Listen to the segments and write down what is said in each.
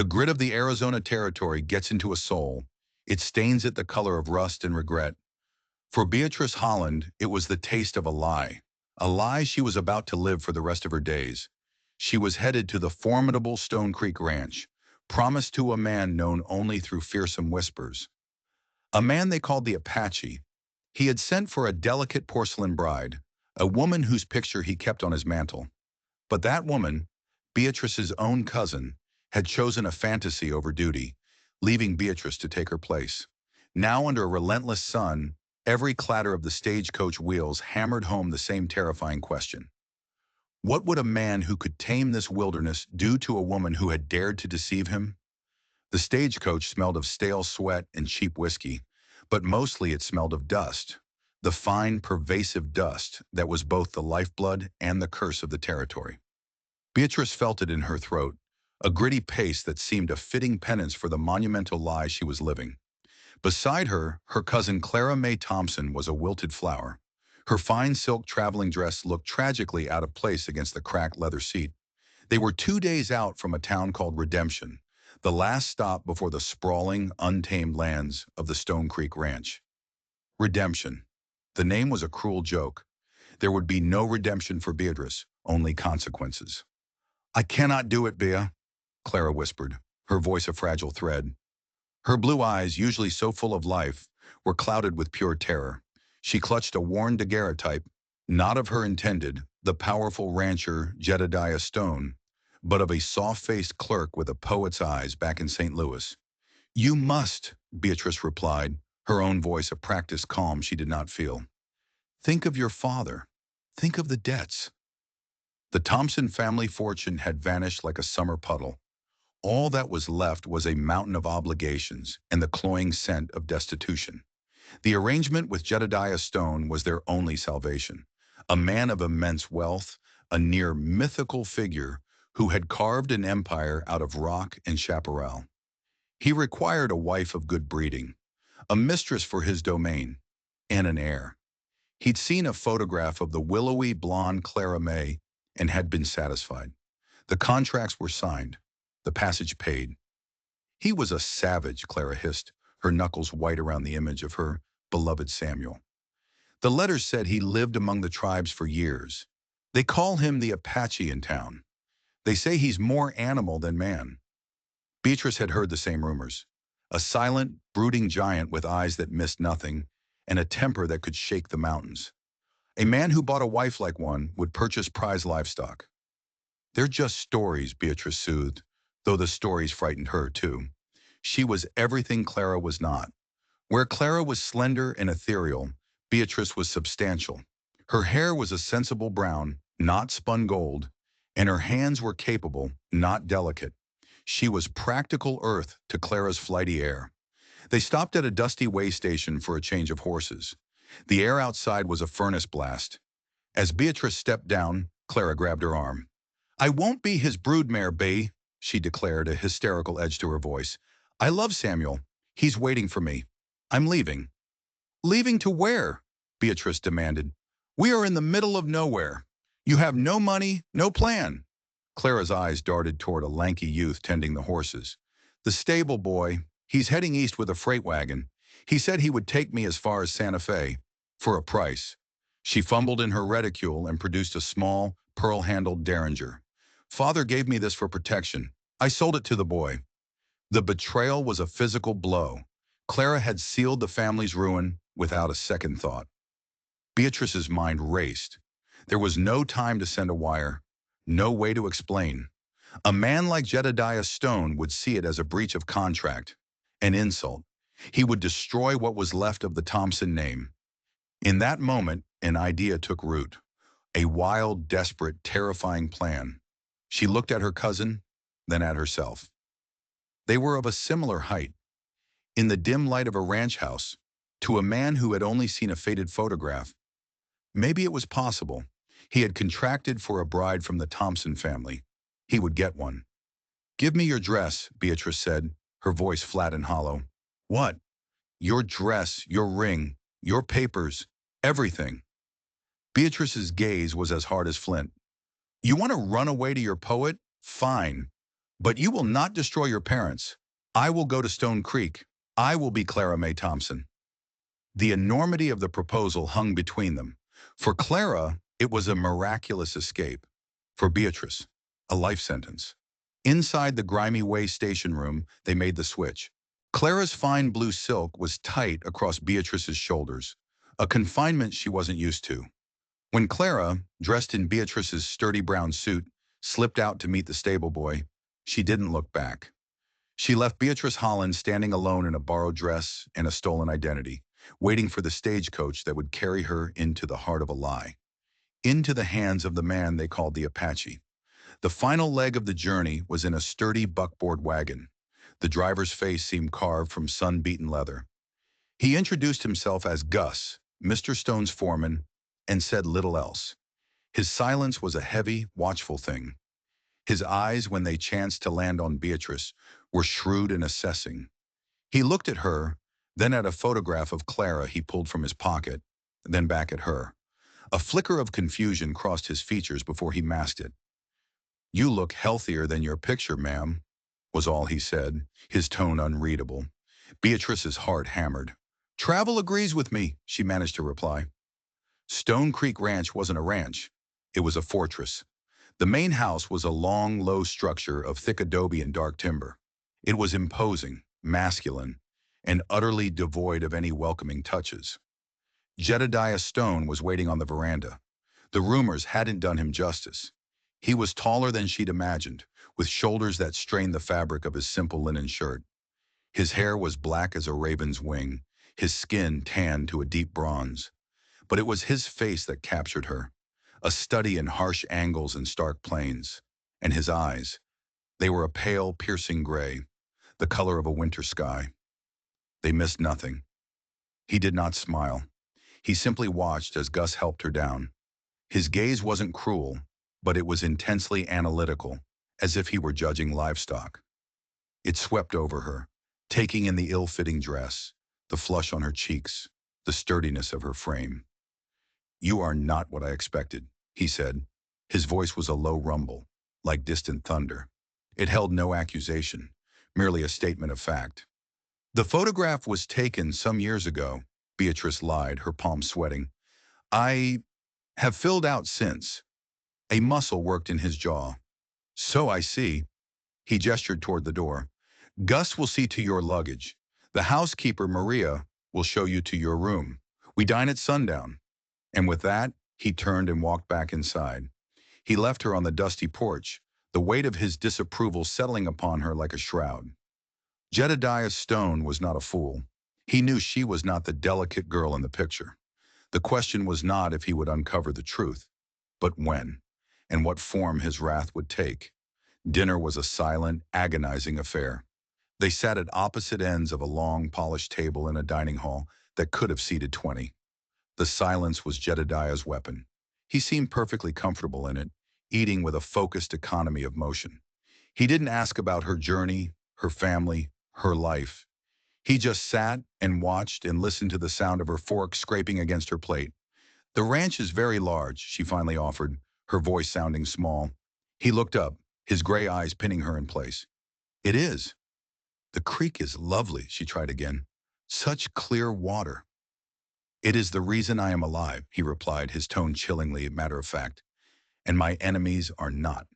The grit of the Arizona territory gets into a soul. It stains it the color of rust and regret. For Beatrice Holland, it was the taste of a lie she was about to live for the rest of her days. She was headed to the formidable Stone Creek Ranch, promised to a man known only through fearsome whispers. A man they called the Apache. He had sent for a delicate porcelain bride, a woman whose picture he kept on his mantle. But that woman, Beatrice's own cousin, had chosen a fantasy over duty, leaving Beatrice to take her place. Now under a relentless sun, every clatter of the stagecoach wheels hammered home the same terrifying question. What would a man who could tame this wilderness do to a woman who had dared to deceive him? The stagecoach smelled of stale sweat and cheap whiskey, but mostly it smelled of dust, the fine, pervasive dust that was both the lifeblood and the curse of the territory. Beatrice felt it in her throat, a gritty pace that seemed a fitting penance for the monumental lie she was living. Beside her, her cousin Clara Mae Thompson was a wilted flower. Her fine silk traveling dress looked tragically out of place against the cracked leather seat. They were 2 days out from a town called Redemption, the last stop before the sprawling, untamed lands of the Stone Creek Ranch. Redemption. The name was a cruel joke. There would be no redemption for Beatrice, only consequences. "I cannot do it, Bea," Clara whispered, her voice a fragile thread. Her blue eyes, usually so full of life, were clouded with pure terror. She clutched a worn daguerreotype, not of her intended, the powerful rancher Jedediah Stone, but of a soft-faced clerk with a poet's eyes back in St. Louis. "You must," Beatrice replied, her own voice a practiced calm she did not feel. "Think of your father. Think of the debts." The Thompson family fortune had vanished like a summer puddle. All that was left was a mountain of obligations and the cloying scent of destitution. The arrangement with Jedediah Stone was their only salvation, a man of immense wealth, a near mythical figure who had carved an empire out of rock and chaparral. He required a wife of good breeding, a mistress for his domain, and an heir. He'd seen a photograph of the willowy blonde Clara Mae and had been satisfied. The contracts were signed, the passage paid. "He was a savage," Clara hissed, her knuckles white around the image of her beloved Samuel. "The letters said he lived among the tribes for years. They call him the Apache in town. They say he's more animal than man." Beatrice had heard the same rumors. A silent, brooding giant with eyes that missed nothing and a temper that could shake the mountains. A man who bought a wife like one would purchase prize livestock. "They're just stories," Beatrice soothed, though the stories frightened her too. She was everything Clara was not. Where Clara was slender and ethereal, Beatrice was substantial. Her hair was a sensible brown, not spun gold, and her hands were capable, not delicate. She was practical earth to Clara's flighty air. They stopped at a dusty way station for a change of horses. The air outside was a furnace blast. As Beatrice stepped down, Clara grabbed her arm. "I won't be his broodmare, Bea," she declared, a hysterical edge to her voice. "I love Samuel. He's waiting for me. I'm leaving." "Leaving to where?" Beatrice demanded. "We are in the middle of nowhere. You have no money, no plan." Clara's eyes darted toward a lanky youth tending the horses. "The stable boy. He's heading east with a freight wagon. He said he would take me as far as Santa Fe. For a price." She fumbled in her reticule and produced a small, pearl-handled derringer. "Father gave me this for protection. I sold it to the boy." The betrayal was a physical blow. Clara had sealed the family's ruin without a second thought. Beatrice's mind raced. There was no time to send a wire, no way to explain. A man like Jedediah Stone would see it as a breach of contract, an insult. He would destroy what was left of the Thompson name. In that moment, an idea took root. A wild, desperate, terrifying plan. She looked at her cousin, then at herself. They were of a similar height. In the dim light of a ranch house, to a man who had only seen a faded photograph, maybe it was possible. He had contracted for a bride from the Thompson family. He would get one. "Give me your dress," Beatrice said, her voice flat and hollow. "What?" "Your dress, your ring, your papers, everything." Beatrice's gaze was as hard as flint. "You want to run away to your poet? Fine. But you will not destroy your parents. I will go to Stone Creek. I will be Clara Mae Thompson. The enormity of the proposal hung between them. For Clara, it was a miraculous escape. For Beatrice, a life sentence. Inside the grimy way station room, they made the switch. Clara's fine blue silk was tight across Beatrice's shoulders, a confinement she wasn't used to. When Clara, dressed in Beatrice's sturdy brown suit, slipped out to meet the stable boy, she didn't look back. She left Beatrice Holland standing alone in a borrowed dress and a stolen identity, waiting for the stagecoach that would carry her into the heart of a lie, into the hands of the man they called the Apache. The final leg of the journey was in a sturdy buckboard wagon. The driver's face seemed carved from sun-beaten leather. He introduced himself as Gus, Mr. Stone's foreman, and said little else. His silence was a heavy, watchful thing. His eyes, when they chanced to land on Beatrice, were shrewd and assessing. He looked at her, then at a photograph of Clara he pulled from his pocket, then back at her. A flicker of confusion crossed his features before he masked it. "You look healthier than your picture, ma'am," was all he said, his tone unreadable. Beatrice's heart hammered. "Travel agrees with me," she managed to reply. Stone Creek Ranch wasn't a ranch. It was a fortress. The main house was a long, low structure of thick adobe and dark timber. It was imposing, masculine, and utterly devoid of any welcoming touches. Jedediah Stone was waiting on the veranda. The rumors hadn't done him justice. He was taller than she'd imagined, with shoulders that strained the fabric of his simple linen shirt. His hair was black as a raven's wing, his skin tanned to a deep bronze. But it was his face that captured her, a study in harsh angles and stark planes. And his eyes, they were a pale, piercing gray, the color of a winter sky. They missed nothing. He did not smile. He simply watched as Gus helped her down. His gaze wasn't cruel, but it was intensely analytical, as if he were judging livestock. It swept over her, taking in the ill-fitting dress, the flush on her cheeks, the sturdiness of her frame. "You are not what I expected," he said. His voice was a low rumble, like distant thunder. It held no accusation, merely a statement of fact. "The photograph was taken some years ago," Beatrice lied, her palms sweating. "I have filled out since." A muscle worked in his jaw. "So I see." He gestured toward the door. "Gus will see to your luggage. The housekeeper, Maria, will show you to your room. We dine at sundown." And with that, he turned and walked back inside. He left her on the dusty porch, the weight of his disapproval settling upon her like a shroud. Jedediah Stone was not a fool. He knew she was not the delicate girl in the picture. The question was not if he would uncover the truth, but when, and what form his wrath would take. Dinner was a silent, agonizing affair. They sat at opposite ends of a long, polished table in a dining hall that could have seated 20. The silence was Jedediah's weapon. He seemed perfectly comfortable in it, eating with a focused economy of motion. He didn't ask about her journey, her family, her life. He just sat and watched and listened to the sound of her fork scraping against her plate. "The ranch is very large," she finally offered, her voice sounding small. He looked up, his gray eyes pinning her in place. "It is." "The creek is lovely," she tried again. "Such clear water." "It is the reason I am alive," he replied, his tone chillingly matter-of-fact. "And my enemies are not."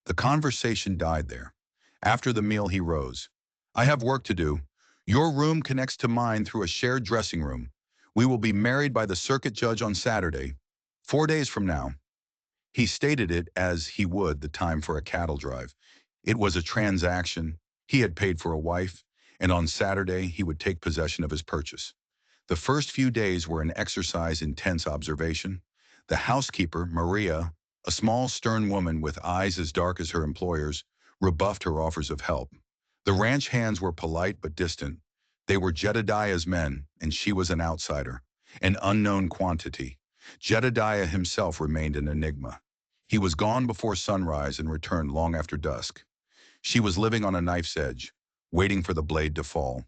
The conversation died there. After the meal he rose. "I have work to do. Your room connects to mine through a shared dressing room. We will be married by the circuit judge on Saturday, 4 days from now." He stated it as he would the time for a cattle drive. It was a transaction. He had paid for a wife, and on Saturday he would take possession of his purchase. The first few days were an exercise in tense observation. The housekeeper, Maria, a small, stern woman with eyes as dark as her employer's, rebuffed her offers of help. The ranch hands were polite but distant. They were Jedediah's men, and she was an outsider, an unknown quantity. Jedediah himself remained an enigma. He was gone before sunrise and returned long after dusk. She was living on a knife's edge, waiting for the blade to fall.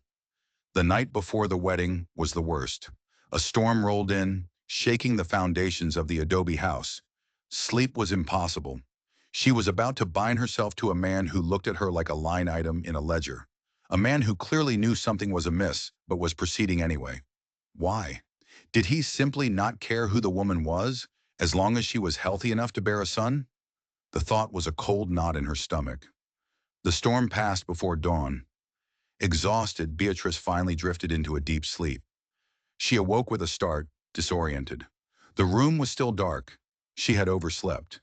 The night before the wedding was the worst. A storm rolled in, shaking the foundations of the adobe house. Sleep was impossible. She was about to bind herself to a man who looked at her like a line item in a ledger. A man who clearly knew something was amiss, but was proceeding anyway. Why? Did he simply not care who the woman was, as long as she was healthy enough to bear a son? The thought was a cold knot in her stomach. The storm passed before dawn. Exhausted, Beatrice finally drifted into a deep sleep. She awoke with a start, disoriented. The room was still dark. She had overslept.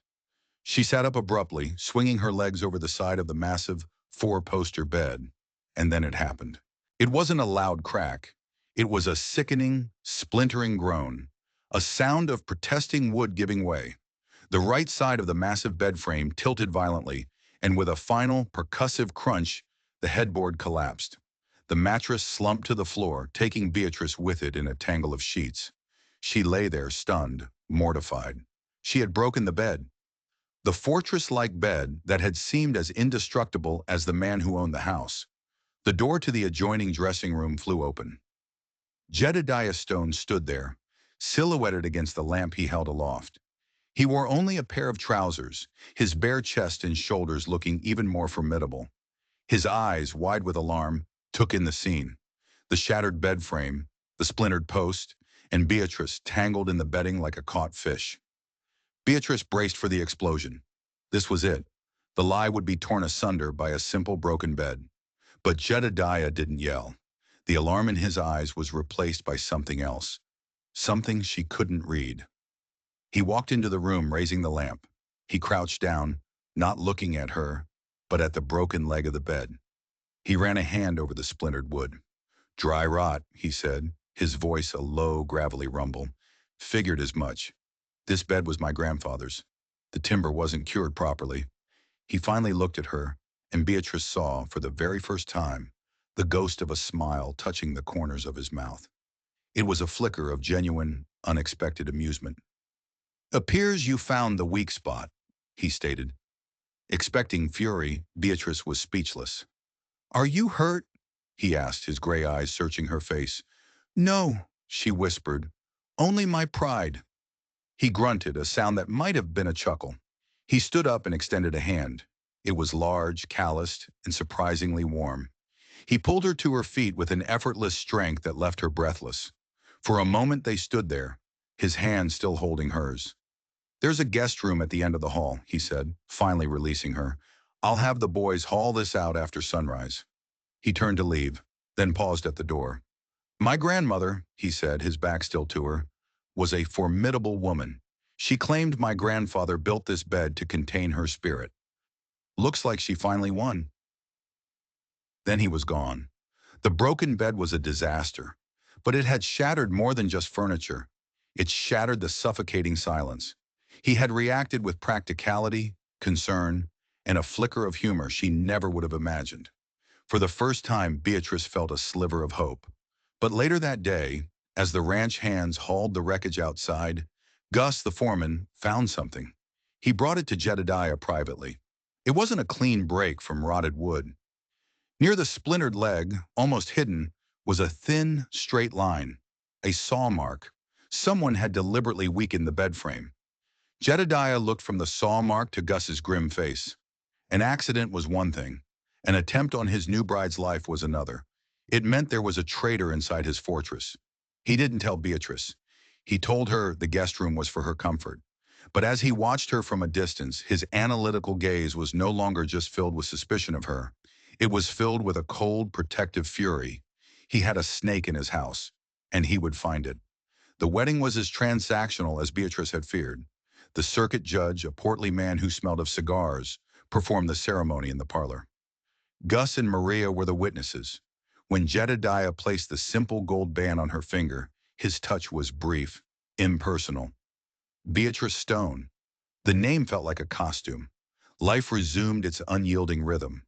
She sat up abruptly, swinging her legs over the side of the massive four-poster bed. And then it happened. It wasn't a loud crack. It was a sickening, splintering groan, a sound of protesting wood giving way. The right side of the massive bed frame tilted violently, and with a final, percussive crunch, the headboard collapsed. The mattress slumped to the floor, taking Beatrice with it in a tangle of sheets. She lay there, stunned, mortified. She had broken the bed. The fortress-like bed that had seemed as indestructible as the man who owned the house. The door to the adjoining dressing room flew open. Jedediah Stone stood there, silhouetted against the lamp he held aloft. He wore only a pair of trousers, his bare chest and shoulders looking even more formidable. His eyes, wide with alarm, took in the scene. The shattered bed frame, the splintered post, and Beatrice tangled in the bedding like a caught fish. Beatrice braced for the explosion. This was it. The lie would be torn asunder by a simple broken bed. But Jedediah didn't yell. The alarm in his eyes was replaced by something else. Something she couldn't read. He walked into the room, raising the lamp. He crouched down, not looking at her, but at the broken leg of the bed. He ran a hand over the splintered wood. "Dry rot," he said, his voice a low, gravelly rumble. "Figured as much. This bed was my grandfather's. The timber wasn't cured properly." He finally looked at her, and Beatrice saw, for the very first time, the ghost of a smile touching the corners of his mouth. It was a flicker of genuine, unexpected amusement. "Appears you found the weak spot," he stated. Expecting fury, Beatrice was speechless. "Are you hurt?" he asked, his gray eyes searching her face. "No," she whispered. "Only my pride." He grunted, a sound that might have been a chuckle. He stood up and extended a hand. It was large, calloused, and surprisingly warm. He pulled her to her feet with an effortless strength that left her breathless. For a moment they stood there, his hand still holding hers. "There's a guest room at the end of the hall," he said, finally releasing her. "I'll have the boys haul this out after sunrise." He turned to leave, then paused at the door. "My grandmother," he said, his back still to her, "was a formidable woman. She claimed my grandfather built this bed to contain her spirit. Looks like she finally won." Then he was gone. The broken bed was a disaster, but it had shattered more than just furniture. It shattered the suffocating silence. He had reacted with practicality, concern, and a flicker of humor she never would have imagined. For the first time, Beatrice felt a sliver of hope. But later that day, as the ranch hands hauled the wreckage outside, Gus, the foreman, found something. He brought it to Jedediah privately. It wasn't a clean break from rotted wood. Near the splintered leg, almost hidden, was a thin, straight line, a saw mark. Someone had deliberately weakened the bed frame. Jedediah looked from the saw mark to Gus's grim face. An accident was one thing. An attempt on his new bride's life was another. It meant there was a traitor inside his fortress. He didn't tell Beatrice. He told her the guest room was for her comfort. But as he watched her from a distance, his analytical gaze was no longer just filled with suspicion of her. It was filled with a cold, protective fury. He had a snake in his house, and he would find it. The wedding was as transactional as Beatrice had feared. The circuit judge, a portly man who smelled of cigars, performed the ceremony in the parlor. Gus and Maria were the witnesses. When Jedediah placed the simple gold band on her finger, his touch was brief, impersonal. Beatrice Stone. The name felt like a costume. Life resumed its unyielding rhythm.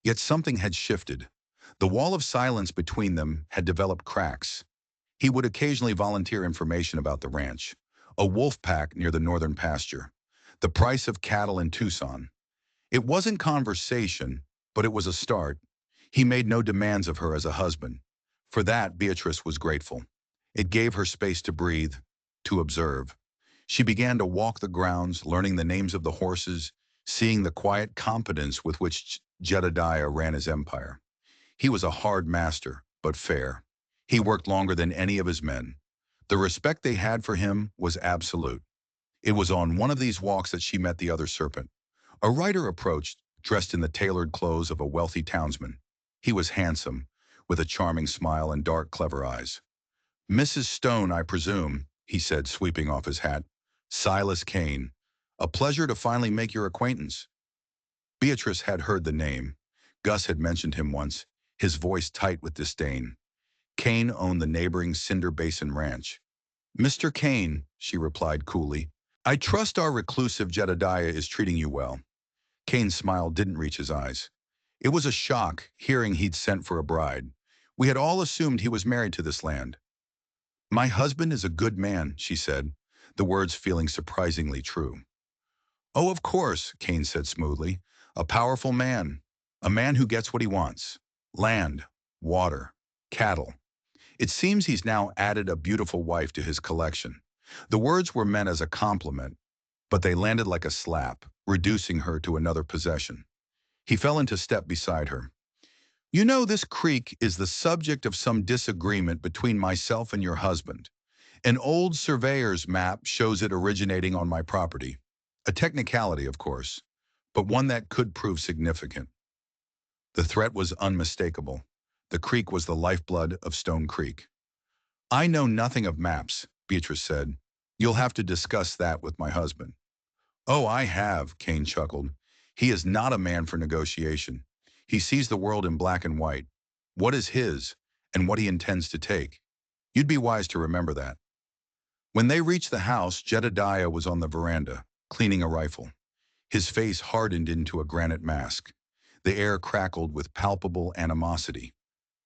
Yet something had shifted. The wall of silence between them had developed cracks. He would occasionally volunteer information about the ranch, a wolf pack near the northern pasture, the price of cattle in Tucson. It wasn't conversation, but it was a start. He made no demands of her as a husband. For that, Beatrice was grateful. It gave her space to breathe, to observe. She began to walk the grounds, learning the names of the horses, seeing the quiet competence with which Jedediah ran his empire. He was a hard master, but fair. He worked longer than any of his men. The respect they had for him was absolute. It was on one of these walks that she met the other serpent. A rider approached, dressed in the tailored clothes of a wealthy townsman. He was handsome, with a charming smile and dark, clever eyes. "Mrs. Stone, I presume," he said, sweeping off his hat. "Silas Kane. A pleasure to finally make your acquaintance." Beatrice had heard the name. Gus had mentioned him once, his voice tight with disdain. Kane owned the neighboring Cinder Basin Ranch. "Mr. Kane," she replied coolly, "I trust our reclusive Jedediah is treating you well." Kane's smile didn't reach his eyes. It was a shock, hearing he'd sent for a bride. We had all assumed he was married to this land. "My husband is a good man," she said, the words feeling surprisingly true. "Oh, of course," Kane said smoothly. "A powerful man. A man who gets what he wants. Land, water, cattle. It seems he's now added a beautiful wife to his collection." The words were meant as a compliment, but they landed like a slap, reducing her to another possession. He fell into step beside her. "You know, this creek is the subject of some disagreement between myself and your husband. An old surveyor's map shows it originating on my property. A technicality, of course, but one that could prove significant." The threat was unmistakable. The creek was the lifeblood of Stone Creek. "I know nothing of maps," Beatrice said. "You'll have to discuss that with my husband." "Oh, I have," Kane chuckled. "He is not a man for negotiation. He sees the world in black and white. What is his, and what he intends to take. You'd be wise to remember that." When they reached the house, Jedediah was on the veranda, cleaning a rifle. His face hardened into a granite mask. The air crackled with palpable animosity.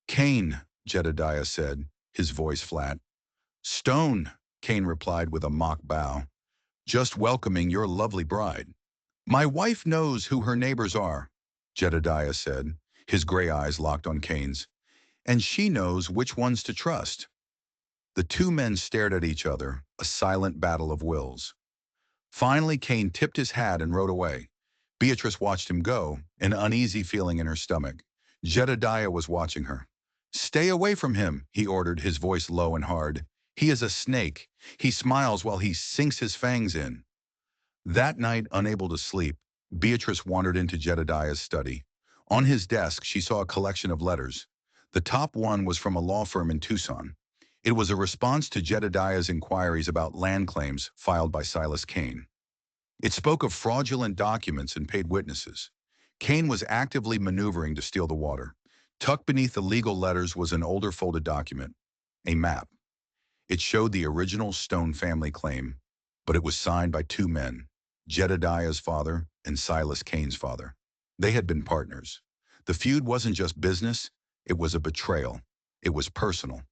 "Kane," Jedediah said, his voice flat. "Stone," Kane replied with a mock bow. "Just welcoming your lovely bride." "My wife knows who her neighbors are," Jedediah said, his gray eyes locked on Kane's. "And she knows which ones to trust." The two men stared at each other, a silent battle of wills. Finally, Kane tipped his hat and rode away. Beatrice watched him go, an uneasy feeling in her stomach. Jedediah was watching her. "Stay away from him," he ordered, his voice low and hard. "He is a snake. He smiles while he sinks his fangs in." That night, unable to sleep, Beatrice wandered into Jedediah's study. On his desk, she saw a collection of letters. The top one was from a law firm in Tucson. It was a response to Jedediah's inquiries about land claims filed by Silas Kane. It spoke of fraudulent documents and paid witnesses. Kane was actively maneuvering to steal the water. Tucked beneath the legal letters was an older folded document, a map. It showed the original Stone family claim, but it was signed by two men, Jedediah's father and Silas Kane's father. They had been partners. The feud wasn't just business, it was a betrayal. It was personal.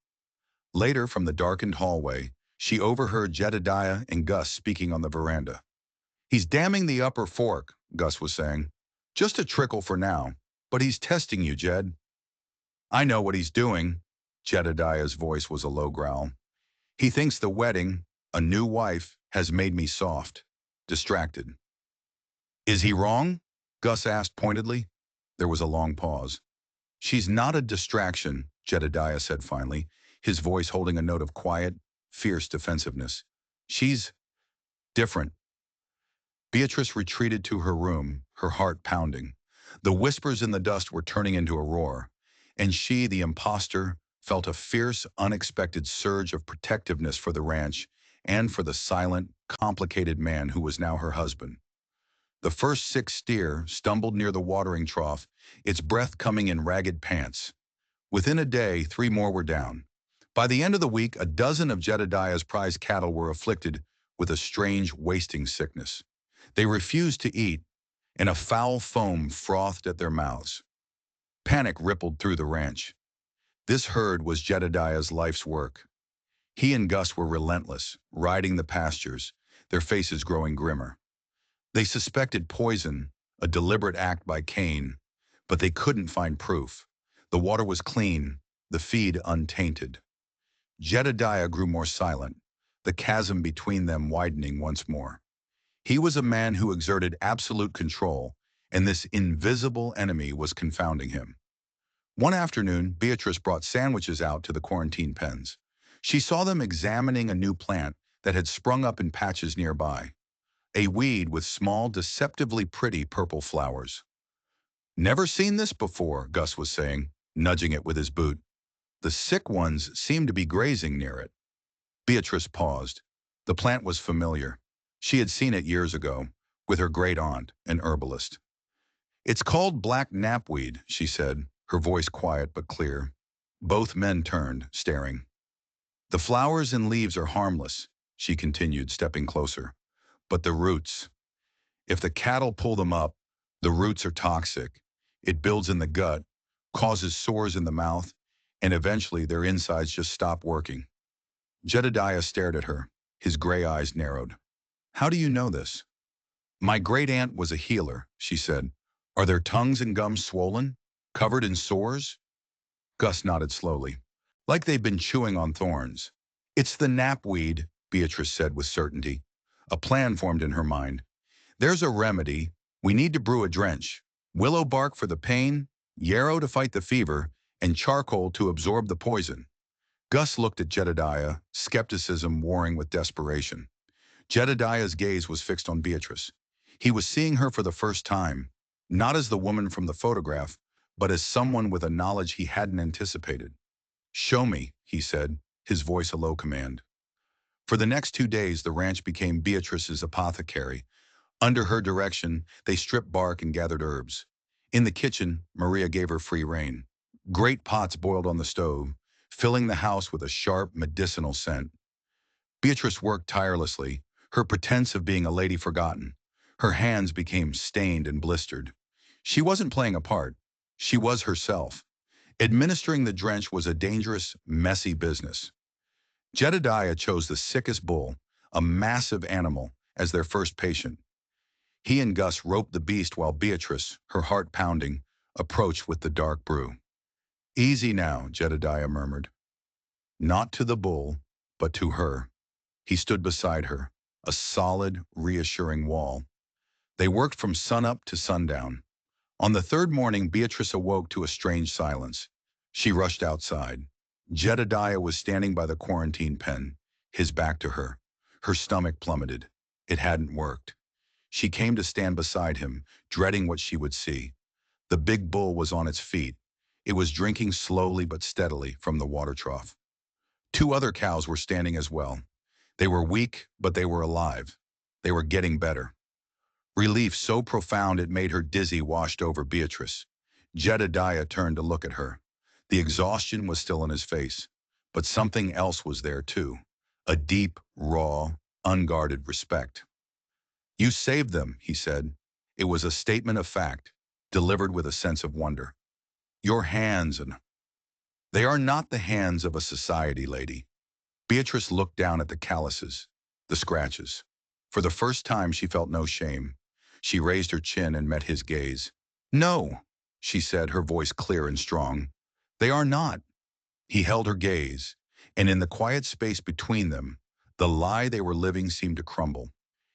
Later, from the darkened hallway, she overheard Jedediah and Gus speaking on the veranda. "He's damming the upper fork," Gus was saying. "Just a trickle for now, but he's testing you, Jed." "I know what he's doing." Jedediah's voice was a low growl. "He thinks the wedding, a new wife, has made me soft, distracted." "Is he wrong?" Gus asked pointedly. There was a long pause. "She's not a distraction," Jedediah said finally, his voice holding a note of quiet, fierce defensiveness. "She's different." Beatrice retreated to her room, her heart pounding. The whispers in the dust were turning into a roar, and she, the imposter, felt a fierce, unexpected surge of protectiveness for the ranch and for the silent, complicated man who was now her husband. The first 6 steer stumbled near the watering trough, its breath coming in ragged pants. Within a day, 3 more were down. By the end of the week, a dozen of Jedediah's prize cattle were afflicted with a strange wasting sickness. They refused to eat, and a foul foam frothed at their mouths. Panic rippled through the ranch. This herd was Jedediah's life's work. He and Gus were relentless, riding the pastures, their faces growing grimmer. They suspected poison, a deliberate act by Kane, but they couldn't find proof. The water was clean, the feed untainted. Jedediah grew more silent, the chasm between them widening once more. He was a man who exerted absolute control, and this invisible enemy was confounding him. One afternoon, Beatrice brought sandwiches out to the quarantine pens. She saw them examining a new plant that had sprung up in patches nearby, a weed with small, deceptively pretty purple flowers. "Never seen this before," Gus was saying, nudging it with his boot. "The sick ones seem to be grazing near it." Beatrice paused. The plant was familiar. She had seen it years ago, with her great-aunt, an herbalist. "It's called black knapweed," she said, her voice quiet but clear. Both men turned, staring. "The flowers and leaves are harmless," she continued, stepping closer. "But the roots, if the cattle pull them up, the roots are toxic. It builds in the gut, causes sores in the mouth, and eventually their insides just stop working." Jedediah stared at her, his gray eyes narrowed. "How do you know this?" "My great-aunt was a healer," she said. "Are their tongues and gums swollen? Covered in sores?" Gus nodded slowly, like they'd been chewing on thorns. "It's the knapweed," Beatrice said with certainty. A plan formed in her mind. "There's a remedy. We need to brew a drench. Willow bark for the pain, yarrow to fight the fever, and charcoal to absorb the poison." Gus looked at Jedediah, skepticism warring with desperation. Jedediah's gaze was fixed on Beatrice. He was seeing her for the first time, not as the woman from the photograph, but as someone with a knowledge he hadn't anticipated. "Show me," he said, his voice a low command. For the next 2 days, the ranch became Beatrice's apothecary. Under her direction, they stripped bark and gathered herbs. In the kitchen, Maria gave her free rein. Great pots boiled on the stove, filling the house with a sharp, medicinal scent. Beatrice worked tirelessly, her pretense of being a lady forgotten. Her hands became stained and blistered. She wasn't playing a part. She was herself. Administering the drench was a dangerous, messy business. Jedediah chose the sickest bull, a massive animal, as their first patient. He and Gus roped the beast while Beatrice, her heart pounding, approached with the dark brew. "Easy now," Jedediah murmured. Not to the bull, but to her. He stood beside her, a solid, reassuring wall. They worked from sunup to sundown. On the third morning, Beatrice awoke to a strange silence. She rushed outside. Jedediah was standing by the quarantine pen, his back to her. Her stomach plummeted. It hadn't worked. She came to stand beside him, dreading what she would see. The big bull was on its feet. It was drinking slowly but steadily from the water trough. 2 other cows were standing as well. They were weak, but they were alive. They were getting better. Relief so profound it made her dizzy washed over Beatrice. Jedediah turned to look at her. The exhaustion was still in his face, but something else was there too. A deep, raw, unguarded respect. "You saved them," he said. It was a statement of fact, delivered with a sense of wonder. "Your hands and—" "They are not the hands of a society lady." Beatrice looked down at the calluses, the scratches. For the first time, she felt no shame. She raised her chin and met his gaze. "No," she said, her voice clear and strong. "They are not." He held her gaze, and in the quiet space between them, the lie they were living seemed to crumble.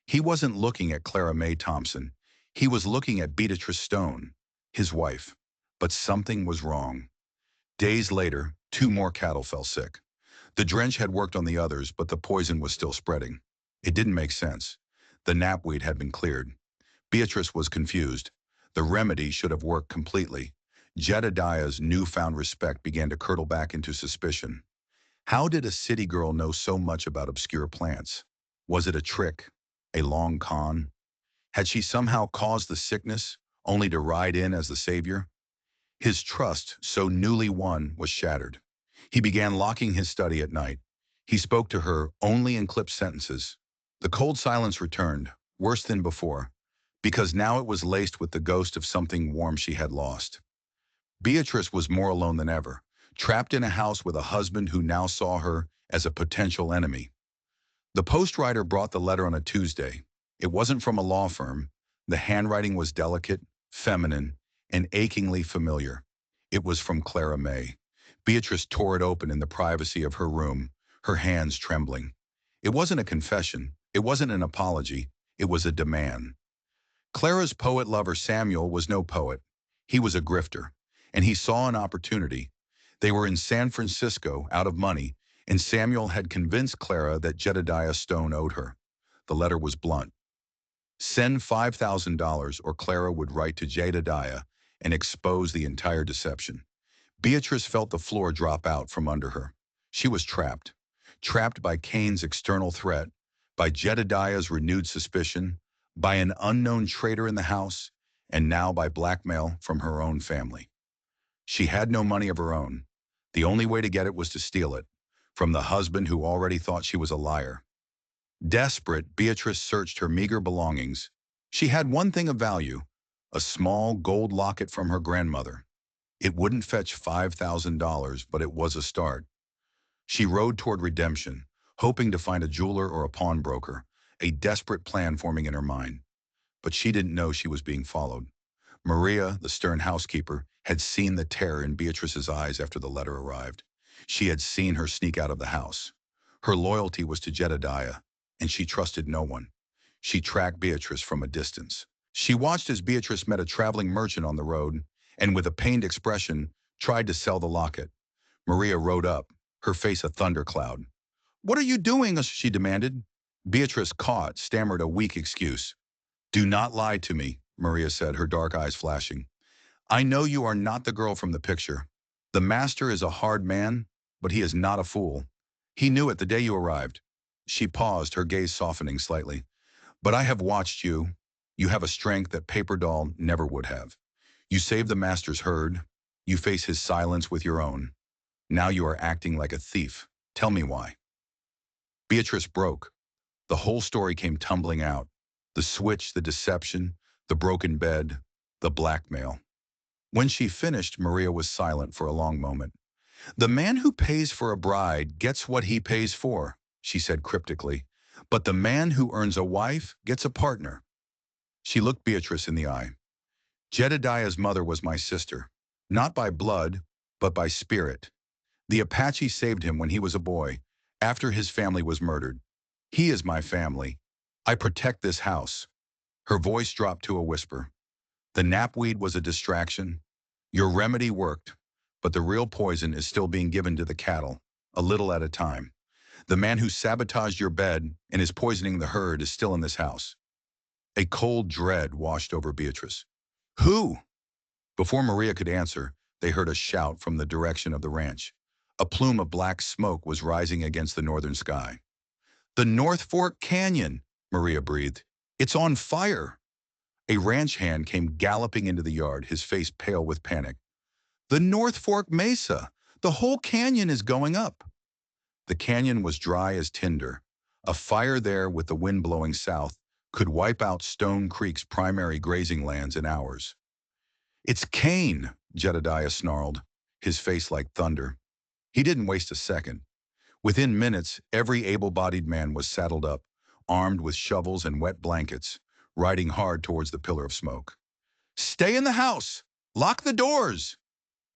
He wasn't looking at Clara Mae Thompson. He was looking at Beatrice Stone, his wife. But something was wrong. Days later, 2 more cattle fell sick. The drench had worked on the others, but the poison was still spreading. It didn't make sense. The knapweed had been cleared. Beatrice was confused. The remedy should have worked completely. Jedediah's newfound respect began to curdle back into suspicion. How did a city girl know so much about obscure plants? Was it a trick? A long con? Had she somehow caused the sickness, only to ride in as the savior? His trust, so newly won, was shattered. He began locking his study at night. He spoke to her only in clipped sentences. The cold silence returned, worse than before, because now it was laced with the ghost of something warm she had lost. Beatrice was more alone than ever, trapped in a house with a husband who now saw her as a potential enemy. The postwriter brought the letter on a Tuesday. It wasn't from a law firm. The handwriting was delicate, feminine, and achingly familiar. It was from Clara Mae. Beatrice tore it open in the privacy of her room, her hands trembling. It wasn't a confession. It wasn't an apology. It was a demand. Clara's poet lover Samuel was no poet. He was a grifter, and he saw an opportunity. They were in San Francisco, out of money, and Samuel had convinced Clara that Jedediah Stone owed her. The letter was blunt. Send $5,000 or Clara would write to Jedediah and expose the entire deception. Beatrice felt the floor drop out from under her. She was trapped. Trapped by Cain's external threat, by Jedediah's renewed suspicion, by an unknown traitor in the house, and now by blackmail from her own family. She had no money of her own. The only way to get it was to steal it, from the husband who already thought she was a liar. Desperate, Beatrice searched her meager belongings. She had one thing of value, a small gold locket from her grandmother. It wouldn't fetch $5,000, but it was a start. She rode toward redemption, hoping to find a jeweler or a pawnbroker, a desperate plan forming in her mind. But she didn't know she was being followed. Maria, the stern housekeeper, had seen the terror in Beatrice's eyes after the letter arrived. She had seen her sneak out of the house. Her loyalty was to Jedediah, and she trusted no one. She tracked Beatrice from a distance. She watched as Beatrice met a traveling merchant on the road, and with a pained expression, tried to sell the locket. Maria rode up, her face a thundercloud. "What are you doing?" she demanded. Beatrice caught, stammered a weak excuse. "Do not lie to me," Maria said, her dark eyes flashing. "I know you are not the girl from the picture. The master is a hard man, but he is not a fool. He knew it the day you arrived." She paused, her gaze softening slightly. "But I have watched you. You have a strength that Paper Doll never would have. You saved the master's herd. You face his silence with your own. Now you are acting like a thief. Tell me why." Beatrice broke. The whole story came tumbling out. The switch, the deception, the broken bed, the blackmail. When she finished, Maria was silent for a long moment. "The man who pays for a bride gets what he pays for," she said cryptically. "But the man who earns a wife gets a partner." She looked Beatrice in the eye. "Jedediah's mother was my sister, not by blood, but by spirit. The Apache saved him when he was a boy, after his family was murdered. He is my family. I protect this house." Her voice dropped to a whisper. "The knapweed was a distraction. Your remedy worked, but the real poison is still being given to the cattle, a little at a time. The man who sabotaged your bed and is poisoning the herd is still in this house." A cold dread washed over Beatrice. "Who?" Before Maria could answer, they heard a shout from the direction of the ranch. A plume of black smoke was rising against the northern sky. "The North Fork Canyon," Maria breathed. "It's on fire." A ranch hand came galloping into the yard, his face pale with panic. "The North Fork Mesa! The whole canyon is going up." The canyon was dry as tinder. A fire there, with the wind blowing south, could wipe out Stone Creek's primary grazing lands in hours. "It's Cain," Jedediah snarled, his face like thunder. He didn't waste a second. Within minutes, every able-bodied man was saddled up, armed with shovels and wet blankets, riding hard towards the pillar of smoke. "Stay in the house! Lock the doors!"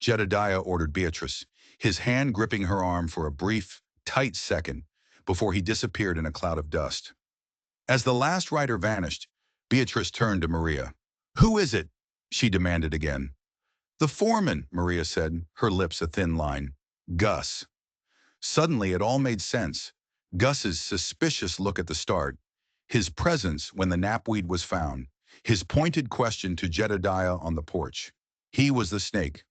Jedediah ordered Beatrice, his hand gripping her arm for a brief, tight second before he disappeared in a cloud of dust. As the last rider vanished, Beatrice turned to Maria. "Who is it?" she demanded again. "The foreman," Maria said, her lips a thin line. "Gus." Suddenly it all made sense. Gus's suspicious look at the start, his presence when the knapweed was found, his pointed question to Jedediah on the porch. He was the snake.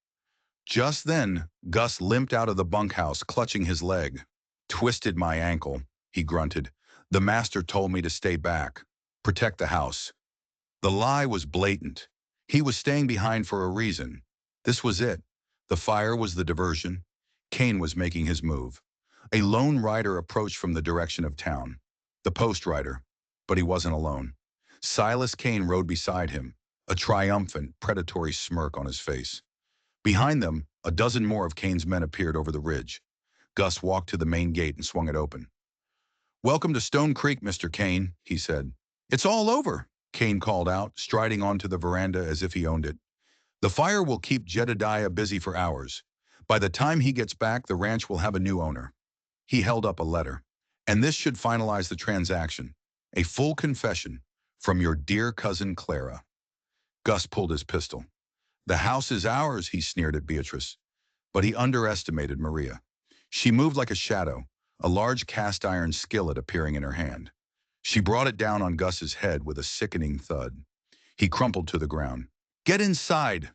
Just then, Gus limped out of the bunkhouse, clutching his leg. "Twisted my ankle," he grunted. "The master told me to stay back. Protect the house." The lie was blatant. He was staying behind for a reason. This was it. The fire was the diversion. Cain was making his move. A lone rider approached from the direction of town. The post rider. But he wasn't alone. Silas Cain rode beside him, a triumphant, predatory smirk on his face. Behind them, a dozen more of Cain's men appeared over the ridge. Gus walked to the main gate and swung it open. "Welcome to Stone Creek, Mr. Cain," he said. "It's all over," Cain called out, striding onto the veranda as if he owned it. "The fire will keep Jedediah busy for hours. By the time he gets back, the ranch will have a new owner." He held up a letter. "And this should finalize the transaction. A full confession. From your dear cousin Clara. Gus pulled his pistol. The house is ours, he sneered at Beatrice. But he underestimated Maria. She moved like a shadow, a large cast iron skillet appearing in her hand. She brought it down on Gus's head with a sickening thud. He crumpled to the ground. Get inside,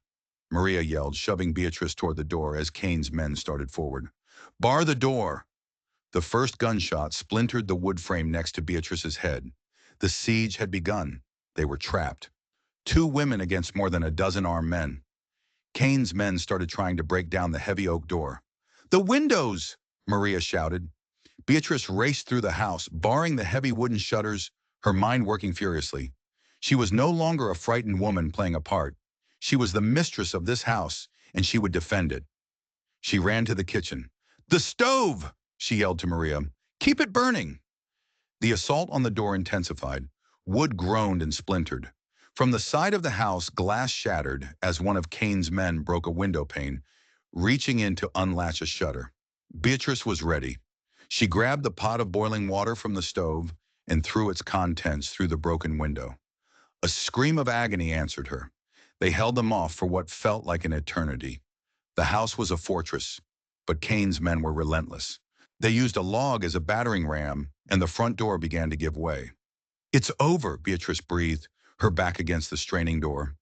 Maria yelled, shoving Beatrice toward the door as Kane's men started forward. Bar the door! The first gunshot splintered the wood frame next to Beatrice's head. The siege had begun. They were trapped. Two women against more than a dozen armed men. Kane's men started trying to break down the heavy oak door. The windows! Maria shouted. Beatrice raced through the house, barring the heavy wooden shutters, her mind working furiously. She was no longer a frightened woman playing a part. She was the mistress of this house, and she would defend it. She ran to the kitchen. The stove! She yelled to Maria. Keep it burning! The assault on the door intensified. Wood groaned and splintered. From the side of the house, glass shattered as one of Kane's men broke a window pane, reaching in to unlatch a shutter. Beatrice was ready. She grabbed the pot of boiling water from the stove and threw its contents through the broken window. A scream of agony answered her. They held them off for what felt like an eternity. The house was a fortress, but Kane's men were relentless. They used a log as a battering ram, and the front door began to give way. It's over, Beatrice breathed, her back against the straining door.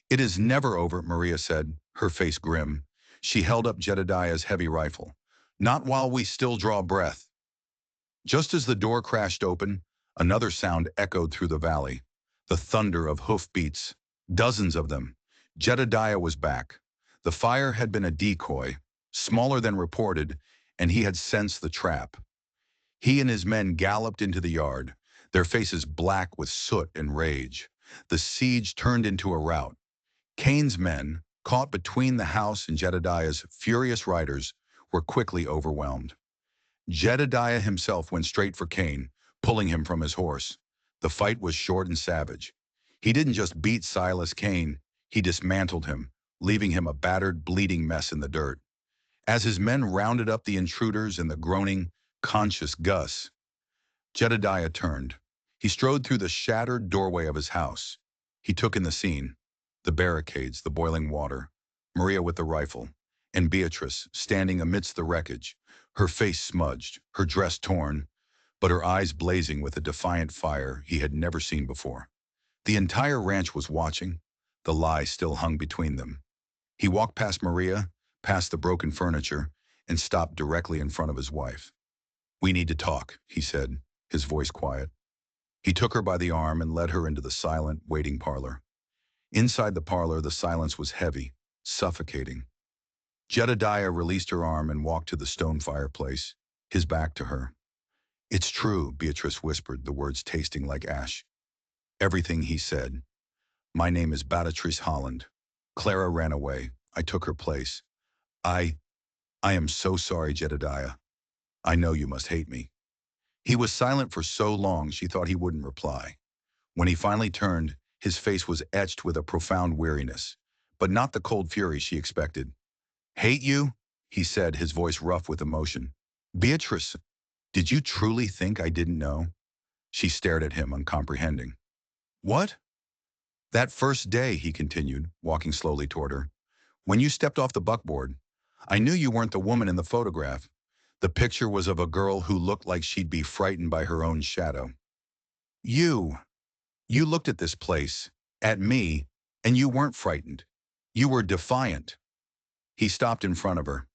It is never over, Maria said, her face grim. She held up Jedediah's heavy rifle. Not while we still draw breath. Just as the door crashed open, another sound echoed through the valley. The thunder of hoofbeats. Dozens of them. Jedediah was back. The fire had been a decoy, smaller than reported, and he had sensed the trap. He and his men galloped into the yard, their faces black with soot and rage. The siege turned into a rout. Kane's men, caught between the house and Jedediah's furious riders, were quickly overwhelmed. Jedediah himself went straight for Kane, pulling him from his horse. The fight was short and savage. He didn't just beat Silas Kane, he dismantled him, leaving him a battered, bleeding mess in the dirt. As his men rounded up the intruders and the groaning, conscious Gus, Jedediah turned. He strode through the shattered doorway of his house. He took in the scene, the barricades, the boiling water, Maria with the rifle, and Beatrice standing amidst the wreckage, her face smudged, her dress torn, but her eyes blazing with a defiant fire he had never seen before. The entire ranch was watching. The lie still hung between them. He walked past Maria, past the broken furniture, and stopped directly in front of his wife. We need to talk, he said, his voice quiet. He took her by the arm and led her into the silent, waiting parlor. Inside the parlor, the silence was heavy, suffocating. Jedediah released her arm and walked to the stone fireplace, his back to her. It's true, Beatrice whispered, the words tasting like ash. Everything he said. My name is Beatrice Holland. Clara ran away. I took her place. I am so sorry, Jedediah. I know you must hate me. He was silent for so long she thought he wouldn't reply. When he finally turned, his face was etched with a profound weariness, but not the cold fury she expected. Hate you? He said, his voice rough with emotion. Beatrice, did you truly think I didn't know? She stared at him, uncomprehending. What? That first day, he continued, walking slowly toward her. When you stepped off the buckboard, I knew you weren't the woman in the photograph. The picture was of a girl who looked like she'd be frightened by her own shadow. You looked at this place, at me, and you weren't frightened. You were defiant. He stopped in front of her.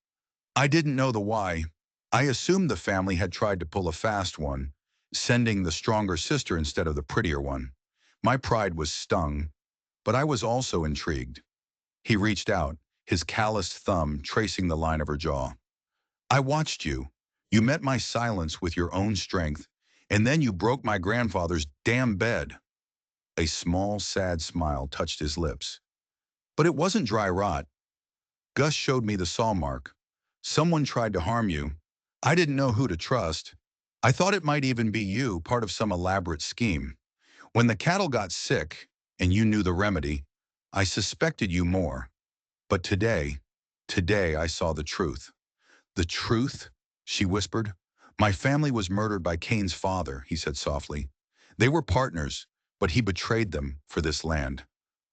I didn't know the why. I assumed the family had tried to pull a fast one, sending the stronger sister instead of the prettier one. My pride was stung, but I was also intrigued. He reached out, his calloused thumb tracing the line of her jaw. I watched you. You met my silence with your own strength, and then you broke my grandfather's damn bed. A small, sad smile touched his lips. But it wasn't dry rot. Gus showed me the saw mark. Someone tried to harm you. I didn't know who to trust. I thought it might even be you, part of some elaborate scheme. When the cattle got sick, and you knew the remedy, I suspected you more. But today I saw the truth. The truth? She whispered. My family was murdered by Kane's father, he said softly. They were partners, but he betrayed them for this land.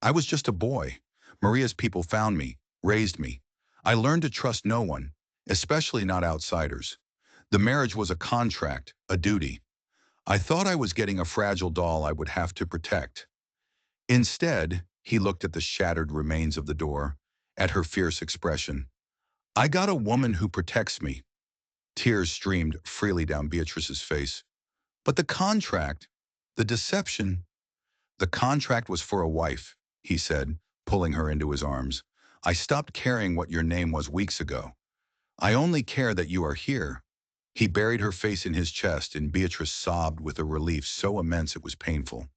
I was just a boy. Maria's people found me, raised me. I learned to trust no one, especially not outsiders. The marriage was a contract, a duty. I thought I was getting a fragile doll I would have to protect. Instead, he looked at the shattered remains of the door, at her fierce expression. I got a woman who protects me. Tears streamed freely down Beatrice's face. But the contract, the deception, the contract was for a wife, he said, pulling her into his arms. I stopped caring what your name was weeks ago. I only care that you are here. He buried her face in his chest, and Beatrice sobbed with a relief so immense it was painful.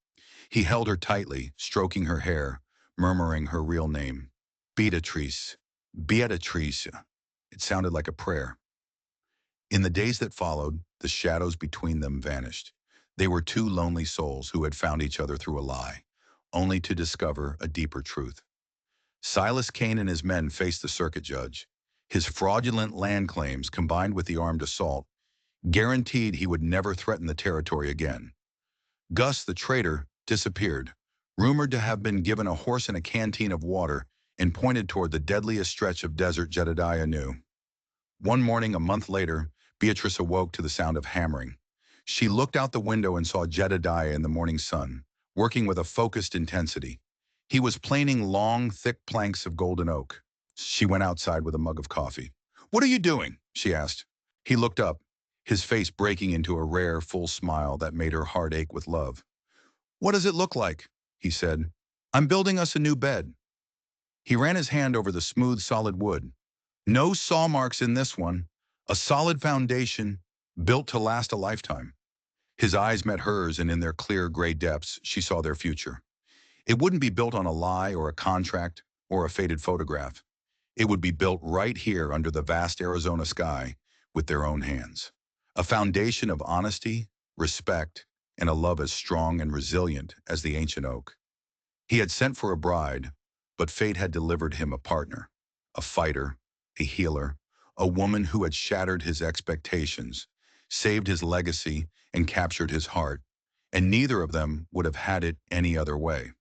He held her tightly, stroking her hair, murmuring her real name. Beatrice. Beatrice. It sounded like a prayer. In the days that followed, the shadows between them vanished. They were two lonely souls who had found each other through a lie, only to discover a deeper truth. Silas Kane and his men faced the circuit judge. His fraudulent land claims, combined with the armed assault, guaranteed he would never threaten the territory again. Gus, the traitor, disappeared, rumored to have been given a horse and a canteen of water, and pointed toward the deadliest stretch of desert Jedediah knew. One morning, a month later, Beatrice awoke to the sound of hammering. She looked out the window and saw Jedediah in the morning sun, working with a focused intensity. He was planing long, thick planks of golden oak. She went outside with a mug of coffee. "What are you doing?" she asked. He looked up, his face breaking into a rare, full smile that made her heart ache with love. "What does it look like?" he said. "I'm building us a new bed." He ran his hand over the smooth, solid wood. No saw marks in this one. A solid foundation, built to last a lifetime. His eyes met hers, and in their clear gray depths, she saw their future. It wouldn't be built on a lie or a contract or a faded photograph. It would be built right here under the vast Arizona sky with their own hands. A foundation of honesty, respect, and a love as strong and resilient as the ancient oak. He had sent for a bride, but fate had delivered him a partner, a fighter, a healer, a woman who had shattered his expectations, saved his legacy, and captured his heart, and neither of them would have had it any other way.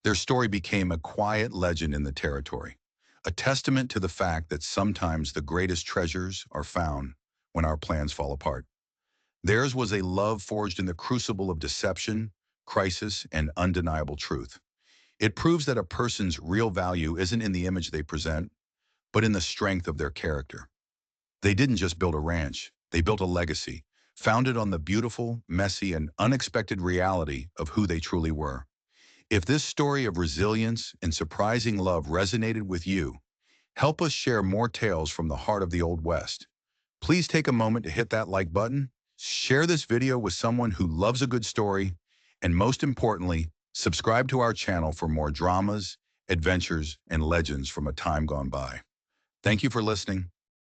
Their story became a quiet legend in the territory, a testament to the fact that sometimes the greatest treasures are found when our plans fall apart. Theirs was a love forged in the crucible of deception, crisis, and undeniable truth. It proves that a person's real value isn't in the image they present, but in the strength of their character. They didn't just build a ranch, they built a legacy, founded on the beautiful, messy, and unexpected reality of who they truly were. If this story of resilience and surprising love resonated with you, help us share more tales from the heart of the Old West. Please take a moment to hit that like button, share this video with someone who loves a good story, and most importantly, subscribe to our channel for more dramas, adventures, and legends from a time gone by. Thank you for listening.